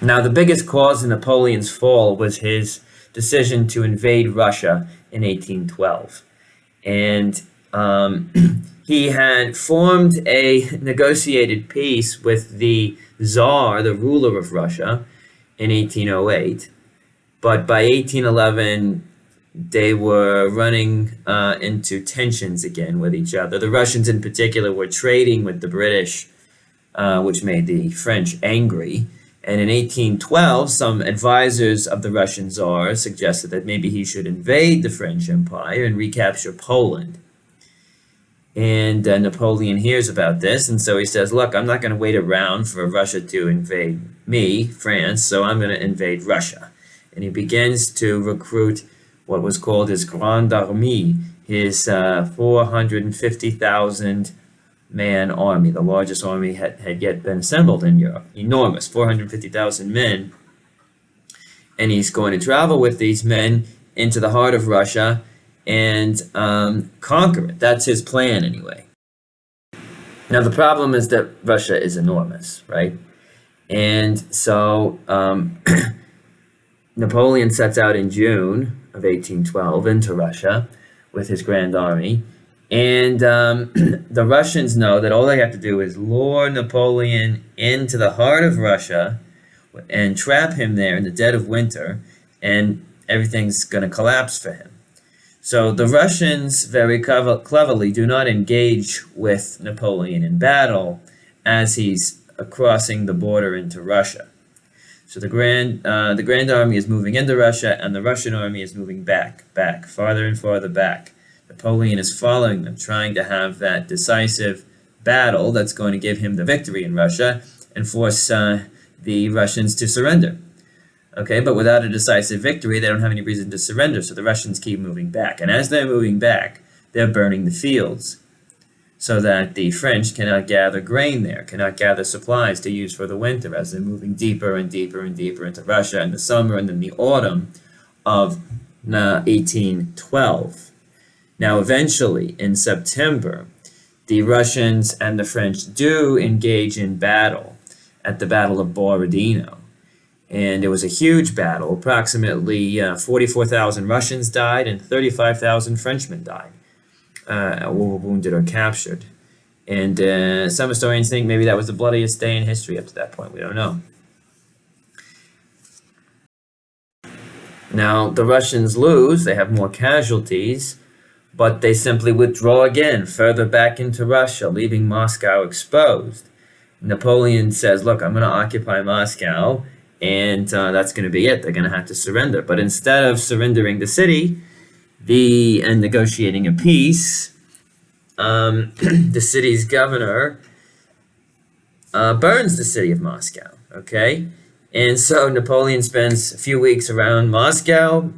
Now, the biggest cause of Napoleon's fall was his decision to invade Russia in 1812. And he had formed a negotiated peace with the Tsar, the ruler of Russia, in 1808. But by 1811, they were running into tensions again with each other. The Russians in particular were trading with the British, which made the French angry. And in 1812, some advisors of the Russian Tsar suggested that maybe he should invade the French Empire and recapture Poland. And Napoleon hears about this, and so he says, look, I'm not going to wait around for Russia to invade me, France, so I'm going to invade Russia. And he begins to recruit what was called his Grande Armée, his 450,000 man army, the largest army had yet been assembled in Europe. Enormous, 450,000 men. And he's going to travel with these men into the heart of Russia and conquer it. That's his plan anyway. Now the problem is that Russia is enormous, right? And so Napoleon sets out in June of 1812 into Russia with his grand army. And the Russians know that all they have to do is lure Napoleon into the heart of Russia and trap him there in the dead of winter, and everything's going to collapse for him. So the Russians very cleverly do not engage with Napoleon in battle as he's crossing the border into Russia. So the Grand Army is moving into Russia, and the Russian army is moving back, farther and farther back. Napoleon is following them, trying to have that decisive battle that's going to give him the victory in Russia and force the Russians to surrender. Okay, but without a decisive victory, they don't have any reason to surrender, so the Russians keep moving back. And as they're moving back, they're burning the fields so that the French cannot gather grain there, cannot gather supplies to use for the winter as they're moving deeper and deeper and deeper into Russia in the summer and then the autumn of 1812. Now, eventually, in September, the Russians and the French do engage in battle at the Battle of Borodino. And it was a huge battle. Approximately 44,000 Russians died and 35,000 Frenchmen died, were wounded or captured. And some historians think maybe that was the bloodiest day in history up to that point. We don't know. Now, the Russians lose. They have more casualties, but they simply withdraw again further back into Russia, leaving Moscow exposed. Napoleon says, look, I'm going to occupy Moscow, and that's going to be it. They're going to have to surrender. But instead of surrendering the city and negotiating a peace, the city's governor burns the city of Moscow, okay? And so Napoleon spends a few weeks around Moscow,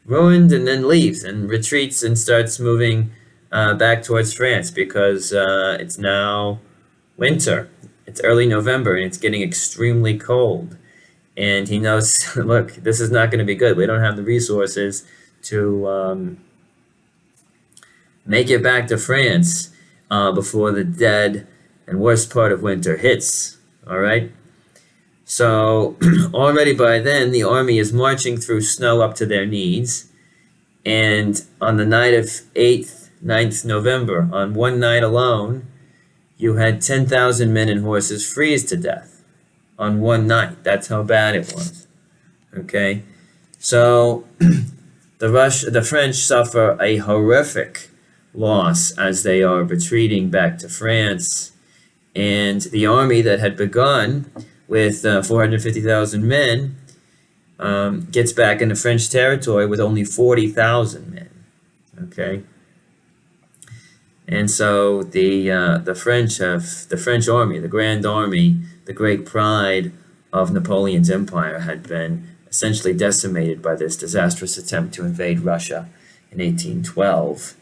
ruined, and then leaves and retreats and starts moving back towards France because it's now winter. It's early November, and it's getting extremely cold. And he knows, look, this is not going to be good. We don't have the resources to make it back to France before the dead and worst part of winter hits, all right? So already by then, the army is marching through snow up to their knees. And on the night of 9th November, on one night alone, you had 10,000 men and horses freeze to death on one night. That's how bad it was. Okay? So the French suffer a horrific loss as they are retreating back to France. And the army that had begun with 450,000 men gets back into French territory with only 40,000 men. Okay? And so the French army, the Grand Army, the great pride of Napoleon's empire, had been essentially decimated by this disastrous attempt to invade Russia in 1812.